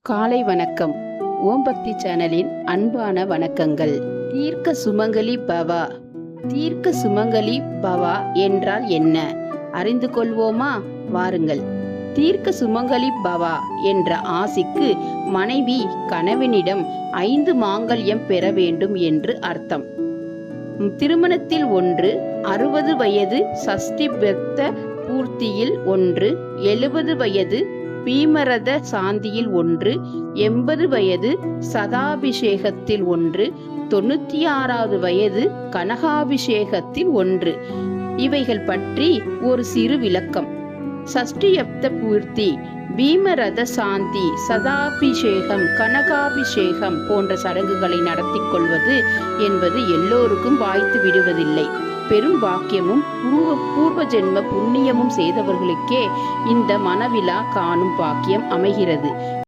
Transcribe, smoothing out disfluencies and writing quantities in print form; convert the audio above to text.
காலை வணக்கம். ஓம் பக்தி சேனலின் அன்பான வணக்கங்கள். தீர்க்க சுமங்கலி பவா. தீர்க்க சுமங்கலி பவா என்றால் என்ன அறிந்து கொள்வோமா? வாருங்கள். தீர்க்க சுமங்கலி பவா என்ற ஆசிக்கு மனைவி கணவனிடம் 5 மாங்கல்யம் பெற வேண்டும் என்று அர்த்தம். திருமணத்தில் 1, 60 வயது சஷ்டி பெத்த பூர்த்தியில் 1, 70 வயது பீமரத சாந்தியில் 1, 80 வயது சதாபிஷேகத்தில் 1, 96வது வயது கனகாபிஷேகத்தில் 1. இவைகள் பற்றி ஒரு சிறு விளக்கம். சஷ்டியப்த பூர்த்தி, பீமரத சாந்தி, சதாபிஷேகம், கனகாபிஷேகம் போன்ற சடங்குகளை நடத்தி கொள்வது என்பது எல்லோருக்கும் வாய்த்து விடுவதில்லை. பெரும் பாக்கியமும் பூர்வ ஜென்ம புண்ணியமும் செய்தவர்களுக்கே இந்த மனவிழா காணும் பாக்கியம் அமைகிறது.